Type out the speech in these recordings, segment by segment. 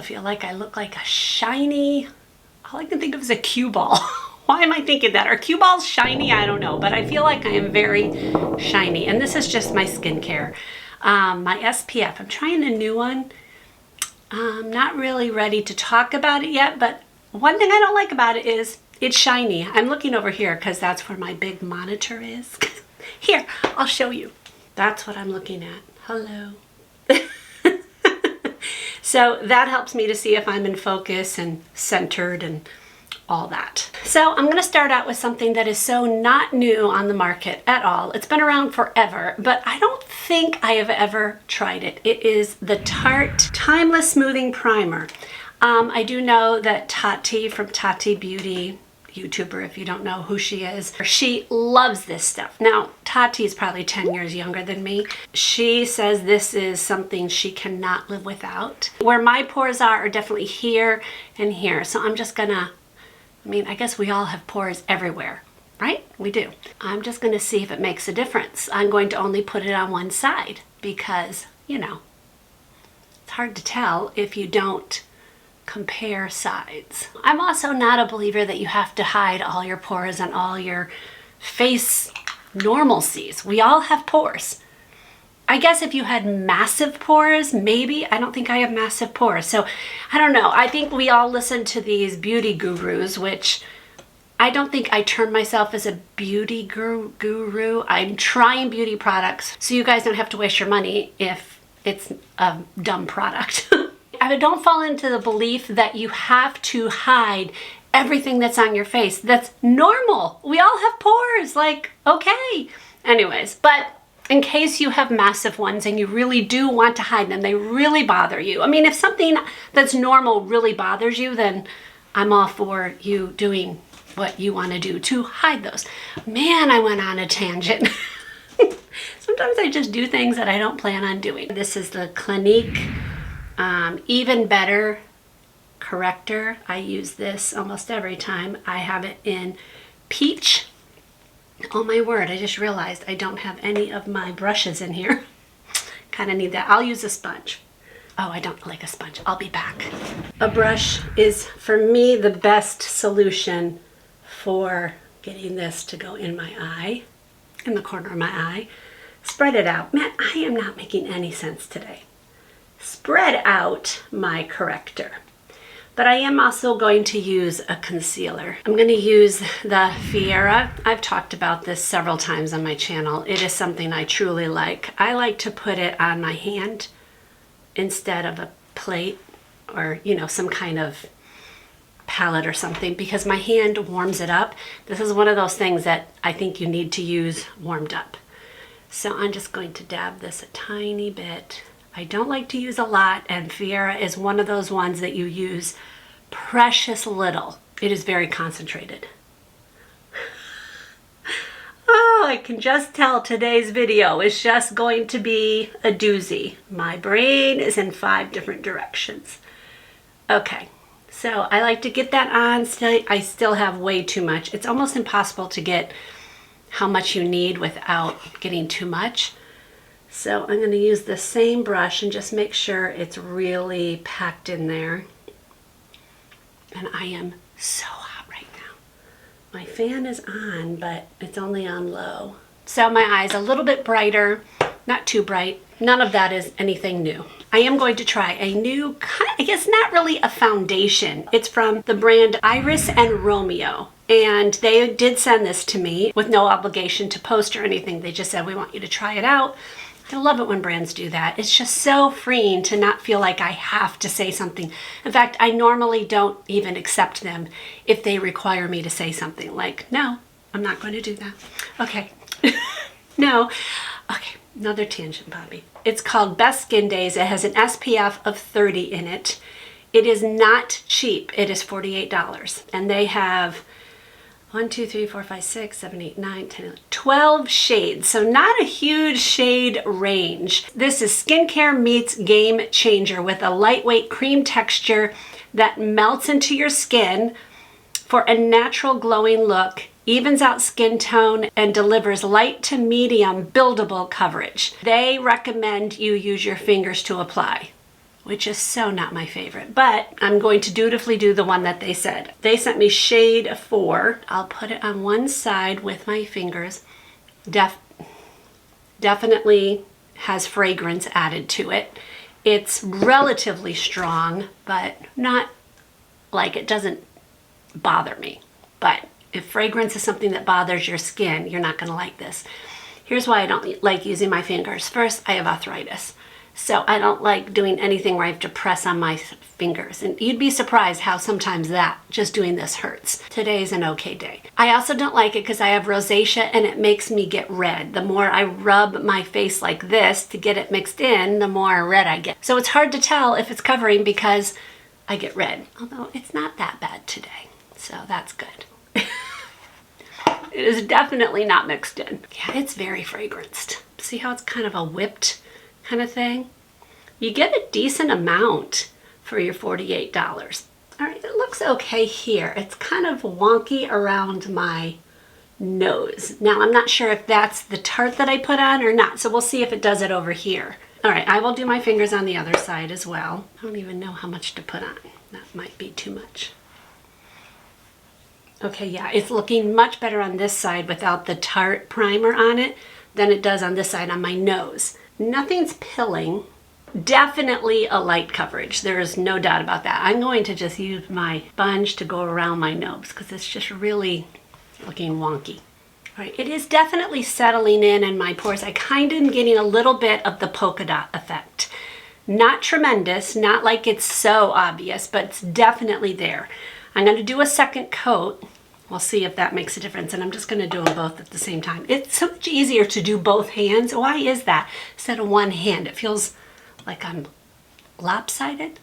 I feel like I look like a shiny, all I can think of is a cue ball. Why am I thinking that? Are cue balls shiny? I don't know, but I feel like I am very shiny. And this is just my skincare. My SPF, I'm trying a new one. I'm not really ready to talk about it yet, but one thing I don't like about it is it's shiny. I'm looking over here because that's where my big monitor is. Here, I'll show you. That's what I'm looking at. Hello. So that helps me to see if I'm in focus and centered and all that. So I'm going to start out with something that is so not new on the market at all. It's been around forever, but I don't think I have ever tried it. It is the Tarte Timeless Smoothing Primer. I do know that Tarte from UltaBeauty, YouTuber, if you don't know who she is, she loves this stuff. Now, Tati is probably 10 years younger than me. She says this is something she cannot live without. Where my pores are definitely here and here. So I'm just gonna, I guess we all have pores everywhere, right? We do. I'm just gonna see if it makes a difference. I'm going to only put it on one side because, you know, it's hard to tell if you don't compare sides. I'm also not a believer that you have to hide all your pores and all your face normalcies. We all have pores. I guess if you had massive pores, maybe. I don't think I have massive pores. So I don't know. I think we all listen to these beauty gurus, which I don't think I term myself as a beauty guru. I'm trying beauty products so you guys don't have to waste your money if it's a dumb product. I don't fall into the belief that you have to hide everything that's on your face. That's normal. We all have pores, like, okay. Anyways, but in case you have massive ones and you really do want to hide them, they really bother you. If something that's normal really bothers you, then I'm all for you doing what you want to do to hide those. Man, I went on a tangent. Sometimes I just do things that I don't plan on doing. This is the Clinique Even Better Corrector. I use this almost every time. I have it in peach. Oh my word, I just realized I don't have any of my brushes in here. Kind of need that. I'll use a sponge. Oh, I don't like a sponge. I'll be back. A brush is, for me, the best solution for getting this to go in my eye, in the corner of my eye. Spread it out. Man, I am not making any sense today. Spread out my corrector. But I am also going to use a concealer. I'm going to use the Fiera. I've talked about this several times on my channel. It is something I truly like. I like to put it on my hand instead of a plate or, you know, some kind of palette or something, because my hand warms it up. This is one of those things that I think you need to use warmed up. So I'm just going to dab this a tiny bit. I don't like to use a lot, and Fiera is one of those ones that you use precious little. It is very concentrated. Oh, I can just tell today's video is just going to be a doozy. My brain is in 5 different directions. Okay, so I like to get that on. I still have way too much. It's almost impossible to get how much you need without getting too much. So I'm going to use the same brush and just make sure it's really packed in there. And I am so hot right now. My fan is on, but it's only on low. So my eye's a little bit brighter, not too bright. None of that is anything new. I am going to try a new, I guess not really a foundation. It's from the brand Iris and Romeo. And they did send this to me with no obligation to post or anything. They just said, we want you to try it out. I love it when brands do that. It's just so freeing to not feel like I have to say something. In fact, I normally don't even accept them if they require me to say something like, no, I'm not going to do that. Okay. No. Okay, another tangent, Bobby. It's called Best Skin Days. It has an SPF of 30 in it. It is not cheap. It is $48. And they have 1, 2, 3, 4, 5, 6, 7, 8, 9, 10, 12 shades. So not a huge shade range. This is skincare meets game changer with a lightweight cream texture that melts into your skin for a natural glowing look, evens out skin tone, and delivers light to medium buildable coverage. They recommend you use your fingers to apply. which is so not my favorite, but I'm going to dutifully do the one that they said. They sent me shade 4. I'll put it on one side with my fingers. Definitely has fragrance added to it. It's relatively strong, but not like it doesn't bother me. But if fragrance is something that bothers your skin, you're not gonna like this. Here's why I don't like using my fingers. First, I have arthritis. So I don't like doing anything where I have to press on my fingers. And you'd be surprised how sometimes that, just doing this, hurts. Today's an okay day. I also don't like it because I have rosacea and it makes me get red. The more I rub my face like this to get it mixed in, the more red I get. So it's hard to tell if it's covering because I get red. Although it's not that bad today. So that's good. It is definitely not mixed in. Yeah, it's very fragranced. See how it's kind of a whipped kind of thing? You get a decent amount for your $48. All right, it looks okay here. It's kind of wonky around my nose. Now, I'm not sure if that's the Tarte that I put on or not, so we'll see if it does it over here. All right, I will do my fingers on the other side as well. I don't even know how much to put on. That might be too much. Okay, yeah, it's looking much better on this side without the Tarte primer on it than it does on this side on my nose. Nothing's pilling. Definitely a light coverage. There is no doubt about that. I'm going to just use my sponge to go around my nose because it's just really looking wonky. All right, it is definitely settling in my pores. I kind of am getting a little bit of the polka dot effect. Not tremendous, not like it's so obvious, but it's definitely there. I'm going to do a second coat. We'll see if that makes a difference. And I'm just going to do them both at the same time. It's so much easier to do both hands. Why is that? Instead of one hand, it feels like I'm lopsided.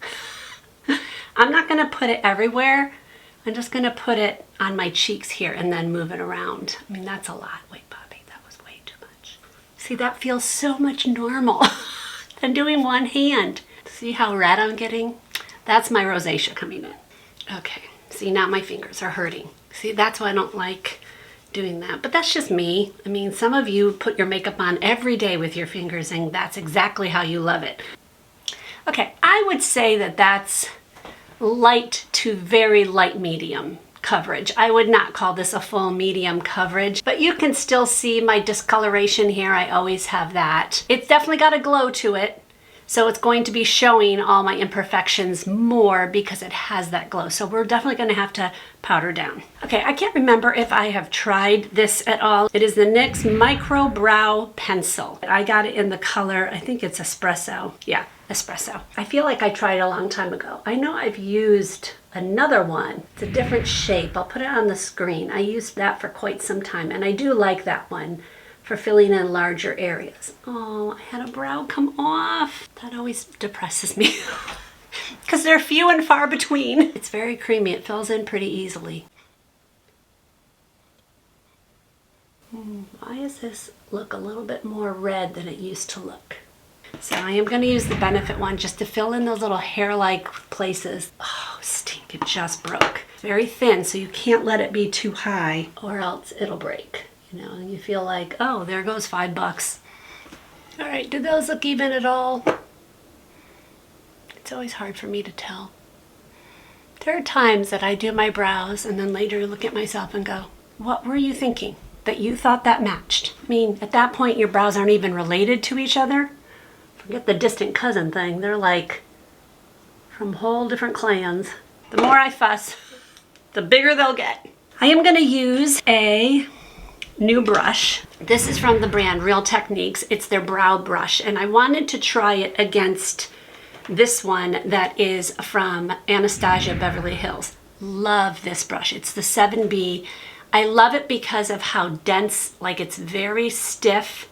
I'm not going to put it everywhere. I'm just going to put it on my cheeks here and then move it around. I mean, that's a lot. Wait, Bobby, that was way too much. See, that feels so much normal than doing one hand. See how red I'm getting? That's my rosacea coming in. Okay. See, now my fingers are hurting. See, that's why I don't like doing that. But that's just me. I mean, some of you put your makeup on every day with your fingers and that's exactly how you love it. Okay, I would say that that's light to very light medium coverage. I would not call this a full medium coverage, but you can still see my discoloration here. I always have that. It's definitely got a glow to it. So it's going to be showing all my imperfections more because it has that glow. So we're definitely going to have to powder down. Okay, I can't remember if I have tried this at all. It is the NYX Micro Brow Pencil. I got it in the color, I think it's Espresso. Yeah, Espresso. I feel like I tried it a long time ago. I know I've used another one. It's a different shape. I'll put it on the screen. I used that for quite some time and I do like that one for filling in larger areas. Oh, I had a brow come off. That always depresses me because they're few and far between. It's very creamy. It fills in pretty easily. Why does this look a little bit more red than it used to look? So I am going to use the Benefit one just to fill in those little hair-like places. Oh, stink, it just broke. It's very thin, so you can't let it be too high or else it'll break. You know, and you feel like, oh, there goes $5. All right, do those look even at all? It's always hard for me to tell. There are times that I do my brows and then later look at myself and go, what were you thinking? That you thought that matched? I mean, at that point, your brows aren't even related to each other. Forget the distant cousin thing. They're like from whole different clans. The more I fuss, the bigger they'll get. I am going to use a new brush. This is from the brand Real Techniques. It's their brow brush and I wanted to try it against this one that is from Anastasia Beverly Hills. Love this brush. It's the 7B. I love it because of how dense, like it's very stiff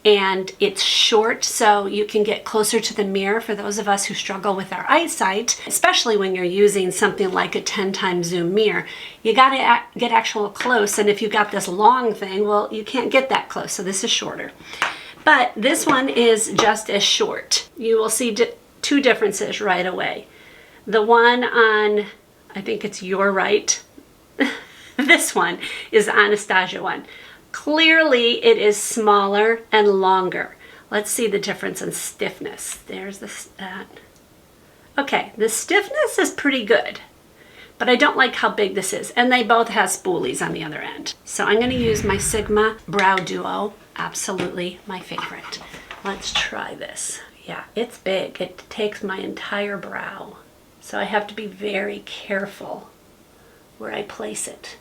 and it's short so you can get closer to the mirror for those of us who struggle with our eyesight, especially when you're using something like a 10 times zoom mirror. You gotta get actual close, and if you got this long thing, well, you can't get that close, so this is shorter. But this one is just as short. You will see two differences right away. The one on, I think it's your right, this one is the Anastasia one. Clearly it is smaller and longer. Let's see the difference in stiffness. There's that. Okay, the stiffness is pretty good, but I don't like how big this is. And they both have spoolies on the other end. So I'm gonna use my Sigma Brow Duo. Absolutely my favorite. Let's try this. Yeah, it's big. It takes my entire brow. So I have to be very careful where I place it.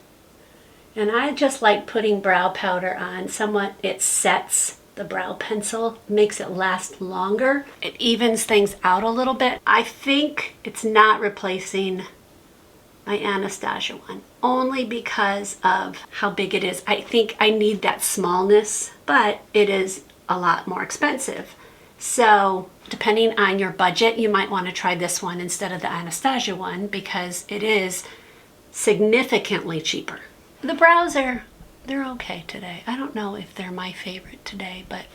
And I just like putting brow powder on. Somewhat it sets the brow pencil, makes it last longer. It evens things out a little bit. I think it's not replacing my Anastasia one, only because of how big it is. I think I need that smallness, but it is a lot more expensive. So depending on your budget, you might want to try this one instead of the Anastasia one because it is significantly cheaper. The brows they're okay today. I don't know if they're my favorite today, but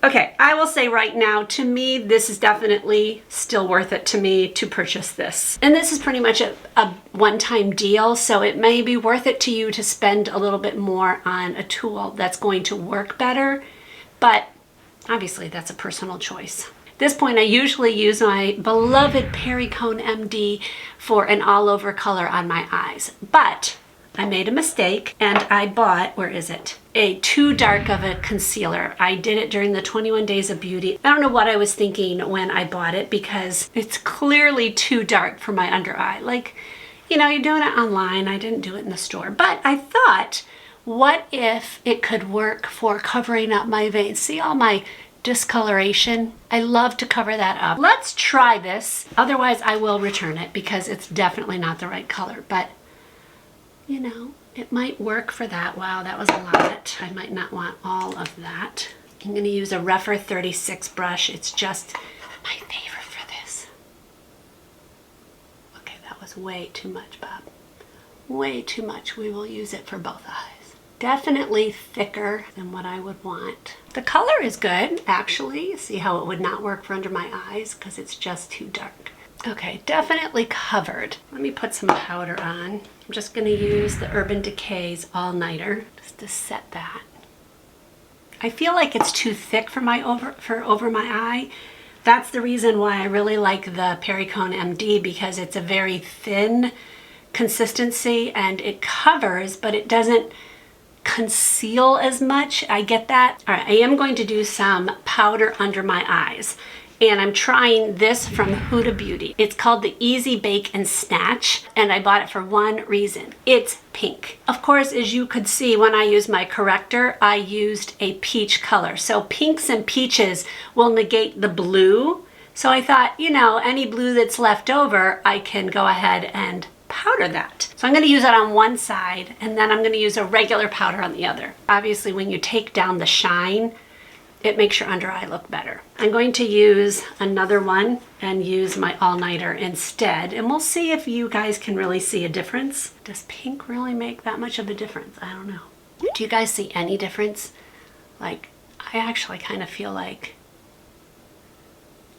okay, I will say right now, to me, this is definitely still worth it to me to purchase this. And this is pretty much a one-time deal, so it may be worth it to you to spend a little bit more on a tool that's going to work better, but obviously that's a personal choice. At this point, I usually use my beloved Perricone MD for an all-over color on my eyes, but I made a mistake and I bought, where is it? A too dark of a concealer. I did it during the 21 Days of Beauty. I don't know what I was thinking when I bought it because it's clearly too dark for my under eye. Like, you know, you're doing it online. I didn't do it in the store, but I thought, what if it could work for covering up my veins? See all my discoloration? I love to cover that up. Let's try this. Otherwise, I will return it because it's definitely not the right color, but you know, it might work for that. Wow, that was a lot. I might not want all of that. I'm gonna use a Rephr 36 brush. It's just my favorite for this. Okay, that was way too much, Bob. Way too much. We will use it for both eyes. Definitely thicker than what I would want. The color is good, actually. See how it would not work for under my eyes because it's just too dark. Okay, definitely covered. Let me put some powder on. I'm just gonna use the Urban Decay's All Nighter just to set that. I feel like it's too thick for over my eye. That's the reason why I really like the Perricone MD, because it's a very thin consistency and it covers, but it doesn't conceal as much. I get that. All right, I am going to do some powder under my eyes. And I'm trying this from HudaBeauty. It's called the Easy Bake and Snatch, and I bought it for one reason. It's pink. Of course, as you could see when I used my corrector, I used a peach color. So pinks and peaches will negate the blue. So I thought, you know, any blue that's left over, I can go ahead and powder that. So I'm going to use it on one side, and then I'm going to use a regular powder on the other. Obviously, when you take down the shine, it makes your under eye look better. I'm going to use another one and use my all-nighter instead, and we'll see if you guys can really see a difference. Does pink really make that much of a difference? I don't know. Do you guys see any difference? Like, I actually kind of feel like,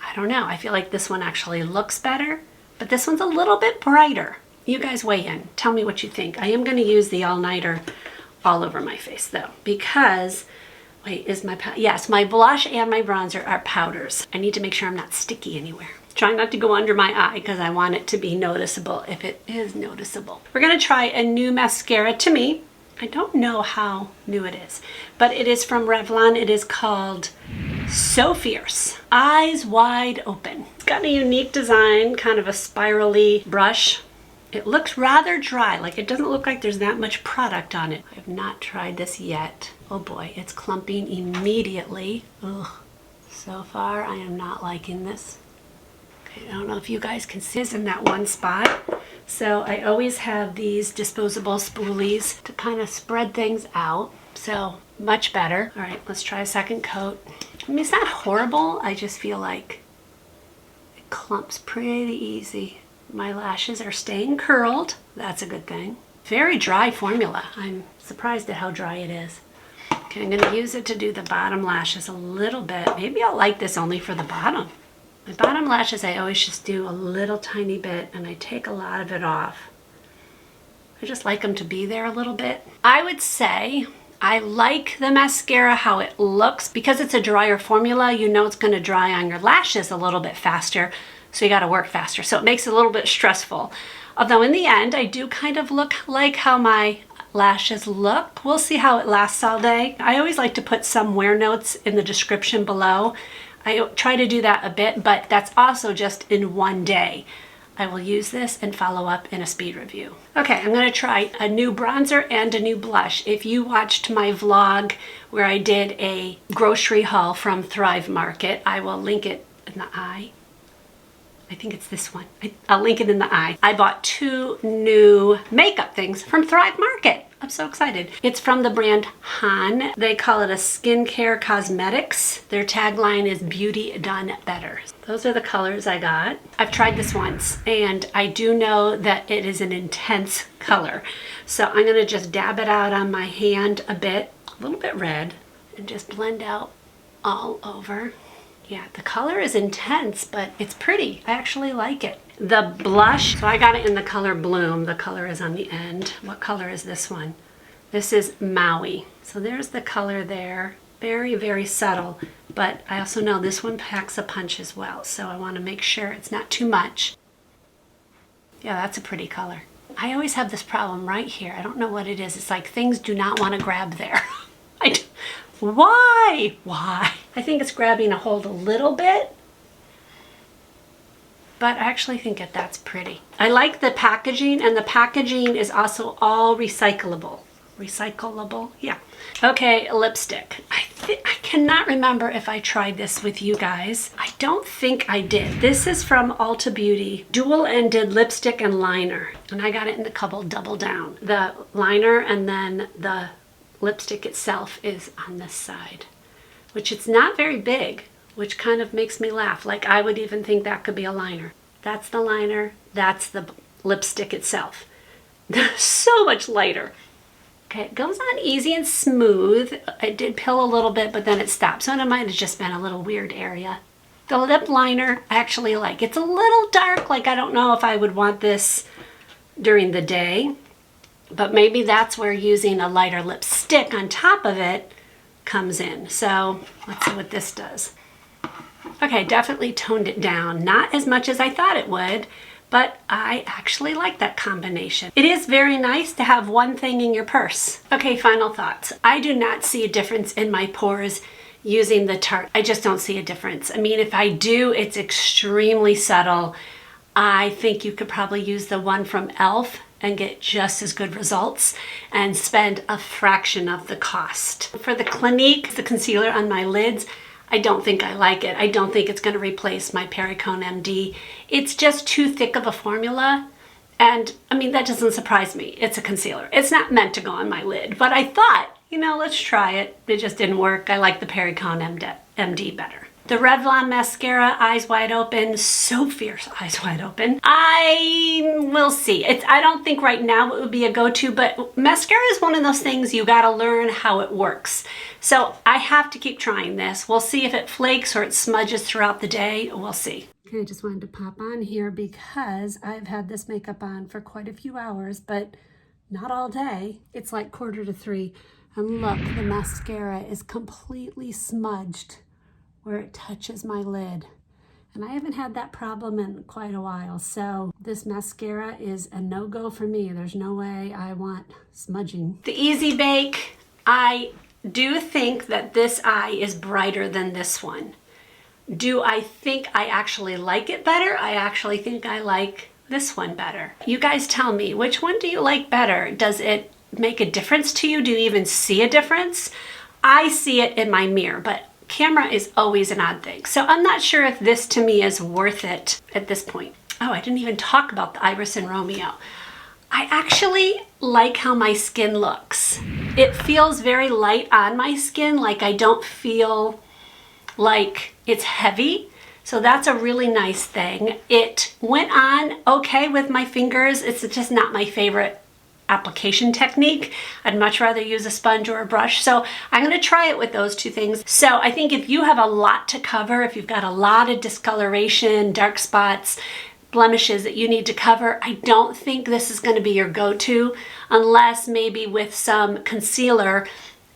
I don't know, I feel like this one actually looks better, but this one's a little bit brighter. You guys weigh in. Tell me what you think. I am going to use the all-nighter all over my face though, because wait, is my yes, my blush and my bronzer are powders. I need to make sure I'm not sticky anywhere. Try not to go under my eye because I want it to be noticeable if it is noticeable. We're gonna try a new mascara to me. I don't know how new it is, but it is from Revlon. It is called So Fierce, Eyes Wide Open. It's got a unique design, kind of a spirally brush. It looks rather dry, like it doesn't look like there's that much product on it. I have not tried this yet. Oh boy, it's clumping immediately. Ugh. So far, I am not liking this. Okay, I don't know if you guys can see this in that one spot. So I always have these disposable spoolies to kind of spread things out. So much better. All right, let's try a second coat. I mean, it's not horrible. I just feel like it clumps pretty easy. My lashes are staying curled. That's a good thing. Very dry formula. I'm surprised at how dry it is. Okay, I'm gonna use it to do the bottom lashes a little bit. Maybe I'll like this only for the bottom. My bottom lashes, I always just do a little tiny bit and I take a lot of it off. I just like them to be there a little bit. I would say I like the mascara, how it looks. Because it's a drier formula, you know it's going to dry on your lashes a little bit faster, so you got to work faster. So it makes it a little bit stressful. Although in the end, I do kind of look like how my lashes look. We'll see how it lasts all day. I always like to put some wear notes in the description below. I try to do that a bit, but that's also just in one day. I will use this and follow up in a speed review. Okay, I'm gonna try a new bronzer and a new blush. If you watched my vlog where I did a grocery haul from Thrive Market, I will link it in the eye. I think it's this one. I'll link it in the eye. I bought 2 new makeup things from Thrive Market. I'm so excited. It's from the brand Han. They call it a skincare cosmetics. Their tagline is beauty done better. Those are the colors I got. I've tried this once and I do know that it is an intense color. So I'm gonna just dab it out on my hand a little bit red, and just blend out all over. Yeah, the color is intense, but it's pretty. I actually like it. The blush, so I got it in the color Bloom. The color is on the end. What color is this one? This is Maui. So there's the color there. Very, very subtle, but I also know this one packs a punch as well. So I want to make sure it's not too much. Yeah, that's a pretty color. I always have this problem right here. I don't know what it is. It's like things do not want to grab there. Why? I think it's grabbing a hold a little bit, but I actually think that's pretty. I like the packaging, and the packaging is also all recyclable. Recyclable, yeah. Okay, lipstick. I cannot remember if I tried this with you guys. I don't think I did. This is from UltaBeauty, dual-ended lipstick and liner, and I got it in the couple double down. The liner and then the lipstick itself is on this side, which it's not very big, which kind of makes me laugh. Like, I would even think that could be a liner. That's the liner, that's the lipstick itself. So much lighter. Okay, it goes on easy and smooth. I did pill a little bit, but then it stopped. So it might have just been a little weird area. The lip liner I actually like. It's a little dark, like I don't know if I would want this during the day. But maybe that's where using a lighter lipstick on top of it comes in. So let's see what this does. Okay, definitely toned it down. Not as much as I thought it would, but I actually like that combination. It is very nice to have one thing in your purse. Okay, final thoughts. I do not see a difference in my pores using the Tarte. I just don't see a difference. I mean, if I do, it's extremely subtle. I think you could probably use the one from e.l.f. and get just as good results and spend a fraction of the cost. For the Clinique, the concealer on my lids, I don't think I like it. I don't think it's going to replace my Perricone MD. It's just too thick of a formula. And I mean, that doesn't surprise me. It's a concealer. It's not meant to go on my lid, but I thought, you know, let's try it. It just didn't work. I like the Perricone MD better. The Revlon mascara, Eyes Wide Open, so fierce, Eyes Wide Open. I will see. I don't think right now it would be a go-to, but mascara is one of those things you gotta learn how it works. So I have to keep trying this. We'll see if it flakes or it smudges throughout the day. We'll see. Okay, I just wanted to pop on here because I've had this makeup on for quite a few hours, but not all day. It's like 2:45. And look, the mascara is completely smudged where it touches my lid. And I haven't had that problem in quite a while. So this mascara is a no-go for me. There's no way I want smudging. The Easy Bake, I do think that this eye is brighter than this one. Do I think I actually like it better? I actually think I like this one better. You guys tell me, which one do you like better? Does it make a difference to you? Do you even see a difference? I see it in my mirror, but camera is always an odd thing. So I'm not sure if this to me is worth it at this point. Oh, I didn't even talk about the Iris and Romeo. I actually like how my skin looks. It feels very light on my skin, like I don't feel like it's heavy. So that's a really nice thing. It went on okay with my fingers. It's just not my favorite application technique. I'd much rather use a sponge or a brush. So I'm going to try it with those two things. So I think if you have a lot to cover, if you've got a lot of discoloration, dark spots, blemishes that you need to cover, I don't think this is going to be your go-to unless maybe with some concealer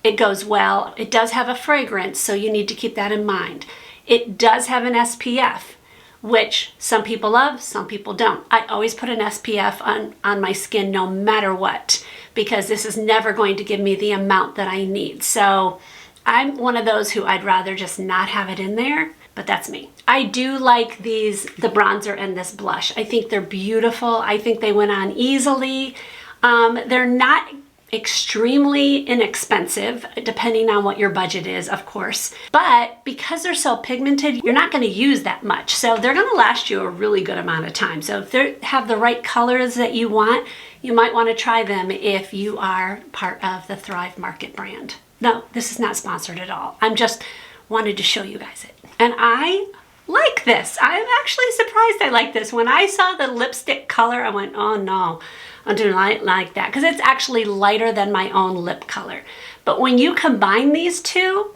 It goes well. It does have a fragrance, so you need to keep that in mind. It does have an SPF, which some people love, some people don't. I always put an SPF on my skin no matter what, because this is never going to give me the amount that I need. So I'm one of those who I'd rather just not have it in there, but that's me. I do like these, the bronzer and this blush. I think they're beautiful. I think they went on easily. They're not extremely inexpensive, depending on what your budget is, of course. But because they're so pigmented, you're not going to use that much. So they're going to last you a really good amount of time. So if they have the right colors that you want, you might want to try them if you are part of the Thrive Market brand. No, this is not sponsored at all. I'm just wanted to show you guys it. And I like this. I'm actually surprised I like this. When I saw the lipstick color, I went, oh no, I do not like that, because it's actually lighter than my own lip color. But when you combine these two,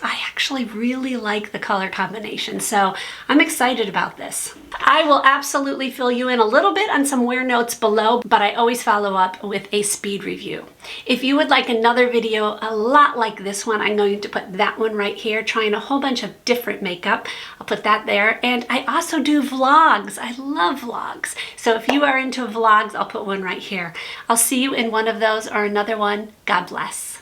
I actually really like the color combination, so I'm excited about this. I will absolutely fill you in a little bit on some wear notes below, but I always follow up with a speed review. If you would like another video a lot like this one, I'm going to put that one right here, trying a whole bunch of different makeup. I'll put that there, and I also do vlogs. I love vlogs. So if you are into vlogs, I'll put one right here. I'll see you in one of those or another one. God bless.